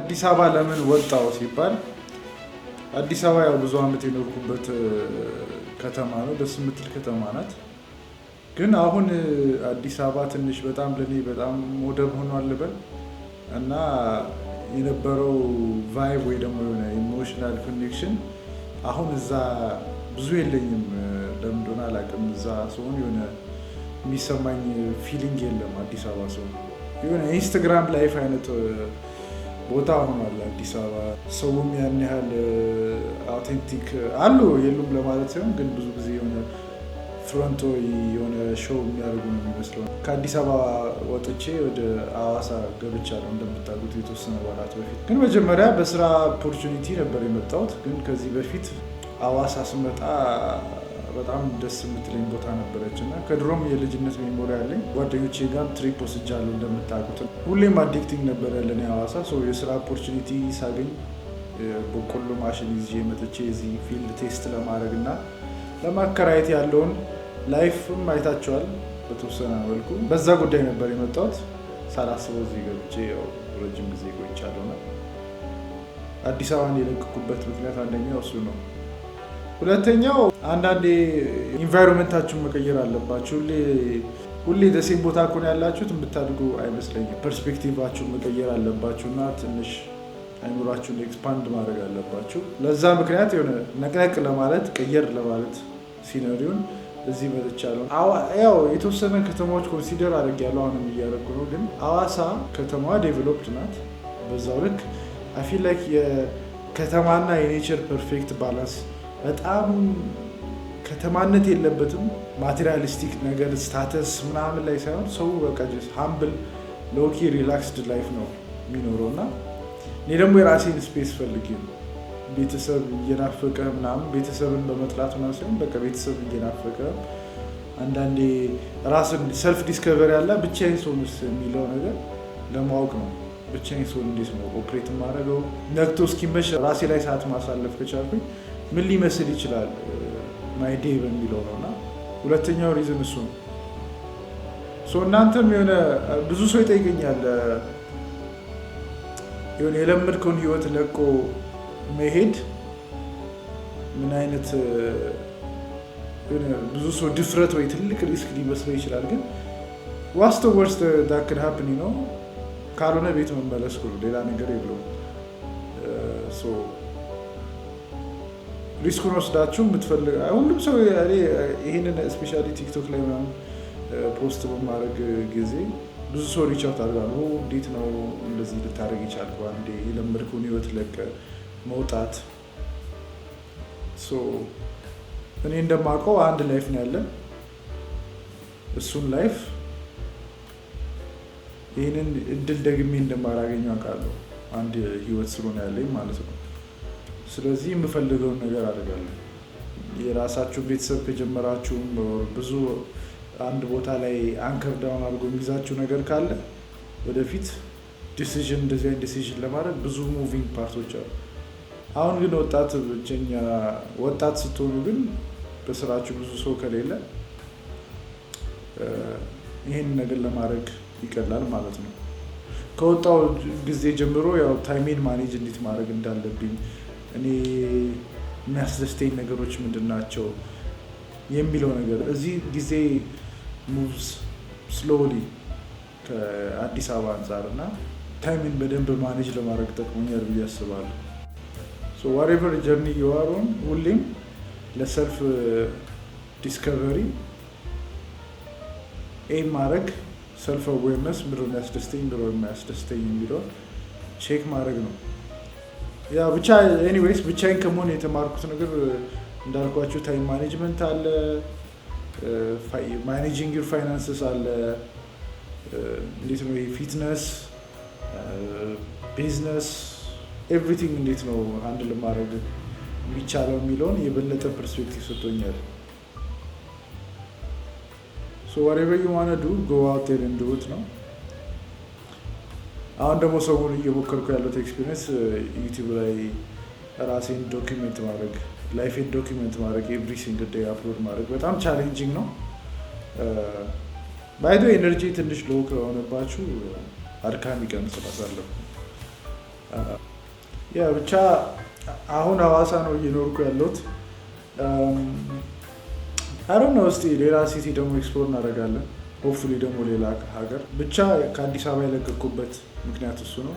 አዲስ አበባ ለምን ወጣው ሲባል አዲስ አበባ ያው ብዙ አመት የኖርኩበት ከተማ ነው። ደስ የምትል ከተማ ናት። ግን አሁን አዲስ አበባ ትንሽ በጣም ለኔ በጣም ሞደርን ሆኗል ልበል እና የነበረው ቫይብ ወይ ደግሞ የሆነ ኢሞሽናል ኮኔክሽን አሁን እዛ ብዙ የለኝም። ለምን እንደሆነ አላውቅም። እዛ ሲሆን የሆነ የሚሰማኝ ፊሊንግ የለም። አዲስ አበባ ሲሆን የሆነ ኢንስታግራም ላይፍ አይነት ቦታ ሆኗል አዲስ አበባ። ሰውም ያን ያህል አውቴንቲክ አሉ የሉም ለማለት ሳይሆን ግን ብዙ ጊዜ የሆነ ፍሮንቶ የሆነ ሾው የሚያደርጉ ነው የሚመስለው። ከአዲስ አበባ ወጥቼ ወደ ሐዋሳ ገብቻለሁ እንደምታውቁት የተወሰነ ወራት በፊት። ግን መጀመሪያ በስራ ኦፖርቹኒቲ ነበር የመጣሁት። ግን ከዚህ በፊት ሐዋሳ ስመጣ በጣም ደስ የምትለኝ ቦታ ነበረች እና ከድሮም የልጅነት ሜሞሪ ያለኝ ጓደኞቼ ጋር ትሪፕ ወስጃለሁ እንደምታውቁት። ሁሌም አዲክቲንግ ነበር ያለን ሐዋሳ። የስራ ኦፖርቹኒቲ ሳገኝ በቆሎ ማሽን ይዤ መጥቼ እዚህ ፊልድ ቴስት ለማድረግ እና ለማከራየት ያለውን ላይፍም አይታችኋል በተወሰነ መልኩ። በዛ ጉዳይ ነበር የመጣሁት። ሳላስበው እዚህ ገብቼ ያው ረጅም ጊዜ ቆይቻለሁ እና አዲስ አበባን የለቀኩበት ምክንያት አንደኛው እሱ ነው። ሁለተኛው አንዳንዴ ኢንቫይሮንመንታችሁን መቀየር አለባችሁ። ሁሌ ደሴም ቦታ እኮ ነው ያላችሁት የምታድጉ አይመስለኝም። ፐርስፔክቲቫችሁን መቀየር አለባችሁ እና ትንሽ አይምሯችሁን ኤክስፓንድ ማድረግ አለባችሁ። ለዛ ምክንያት የሆነ ነቅነቅ ለማለት ቀየር ለማለት ሲነሪውን እዚህ መጥቻለሁ። ያው የተወሰነ ከተማዎች ኮንሲደር አድርጌያለሁ፣ አሁንም እያደረኩ ነው። ግን ሐዋሳ ከተማዋ ዴቨሎፕድ ናት። በዛው ልክ አይ ፊል ላይክ የከተማና የኔቸር ፐርፌክት ባላንስ በጣም ከተማነት የለበትም። ማቴሪያሊስቲክ ነገር ስታተስ ምናምን ላይ ሳይሆን ሰው በቃ ሃምብል ሎኪ ሪላክስድ ላይፍ ነው የሚኖረው እና እኔ ደግሞ የራሴን ስፔስ ፈልጌ ነው። ቤተሰብ እየናፈቀ ምናምን ቤተሰብን በመጥላት ምናምን ሳይሆን በቃ ቤተሰብ እየናፈቀ አንዳንዴ ራስን ሰልፍ ዲስከቨሪ ያለ ብቻዬን ሰው የሚለው ነገር ለማወቅ ነው። ብቻዬን ሰው እንዴት ነው ኦፕሬት ማድረገው? ነግቶ እስኪመሽ ራሴ ላይ ሰዓት ማሳለፍ ከቻልኩኝ ምን ሊመስል ይችላል ማይ ዴይ በሚለው ነው። እና ሁለተኛው ሪዝን እሱ ነው። እናንተም የሆነ ብዙ ሰው ይጠይቀኛል የሆነ የለመድከውን ህይወት ለቆ መሄድ ምን አይነት ብዙ ሰው ድፍረት ወይ ትልቅ ሪስክ ሊመስለው ይችላል። ግን ዋስተ ወርስት ዳክን ሀፕኒ ነው። ካልሆነ ቤት መመለስ ሁሉ ሌላ ነገር የለውም። ሪስኩን ወስዳችሁ የምትፈልግ ሁሉም ሰው ይህንን ስፔሻሊ ቲክቶክ ላይ ምናምን ፖስት በማድረግ ጊዜ ብዙ ሰው ሪች አውት አድርጋለሁ። እንዴት ነው እንደዚህ ልታደርግ ይቻልኩ? አንዴ የለመድከውን ህይወት ለቀ መውጣት። እኔ እንደማውቀው አንድ ላይፍ ነው ያለን። እሱን ላይፍ ይህንን እድል ደግሜ እንደማላገኘው አውቃለሁ። አንድ ህይወት ስለሆነ ያለኝ ማለት ነው። ስለዚህ የምፈልገውን ነገር አደርጋለሁ። የራሳችሁ ቤተሰብ ከጀመራችሁም ብዙ አንድ ቦታ ላይ አንከር ዳውን አድርጎ የሚይዛችሁ ነገር ካለ ወደፊት ዲሲዥን እንደዚህ አይነት ዲሲዥን ለማድረግ ብዙ ሙቪንግ ፓርቶች አሉ። አሁን ግን ወጣት ስትሆኑ ግን በስራችሁ ብዙ ሰው ከሌለ ይህን ነገር ለማድረግ ይቀላል ማለት ነው። ከወጣው ጊዜ ጀምሮ ያው ታይሜን ማኔጅ እንዴት ማድረግ እንዳለብኝ እኔ የሚያስደስተኝ ነገሮች ምንድን ናቸው የሚለው ነገር እዚህ ጊዜ ሙቭስ ስሎሊ ከአዲስ አበባ አንጻር እና ታይምን በደንብ ማኔጅ ለማድረግ ጠቅሞኛል ብዬ አስባለሁ። ዋሬቨር ጀርኒ የዋሩን ሁሌም ለሰልፍ ዲስከቨሪ ኤም ማድረግ ሰልፍ አዌርነስ ምድሮ የሚያስደስተኝ ምድሮ የማያስደስተኝ የሚለውን ቼክ ማድረግ ነው። ያ ብቻ ኤኒዌይስ ብቻዬን ከመሆን የተማርኩት ነገር እንዳልኳቸው ታይም ማኔጅመንት አለ፣ ማኔጂንግ ዩር ፋይናንስስ አለ፣ እንዴት ነው ፊትነስ፣ ቢዝነስ ኤቭሪቲንግ እንዴት ነው አንድ ለማድረግ የሚቻለው የሚለውን የበለጠ ፐርስፔክቲቭ ሰጥቶኛል። whatever you want to do go out there and do it ነው። አሁን ደግሞ ሰሞኑን እየሞከርኩ ያለው ኤክስፒሪየንስ ዩቲዩብ ላይ ራሴን ዶክመንት ማድረግ ላይፌን ዶክመንት ማድረግ ኤቭሪ ሲንግል ዴይ አፕሎድ ማድረግ በጣም ቻሌንጂንግ ነው። ባይዶ ኤነርጂ ትንሽ ሎው ከሆነባችሁ አድካሚ ቀን ስላሳለፍኩ ያ ብቻ አሁን ሐዋሳ ነው እየኖርኩ ያለሁት። አይ ዶንት ኖ እስቲ ሌላ ሲቲ ደግሞ ኤክስፕሎር እናደርጋለን። ሆፕፉሊ ደግሞ ሌላ ሀገር ብቻ ከአዲስ አበባ የለቀኩበት ምክንያት እሱ ነው።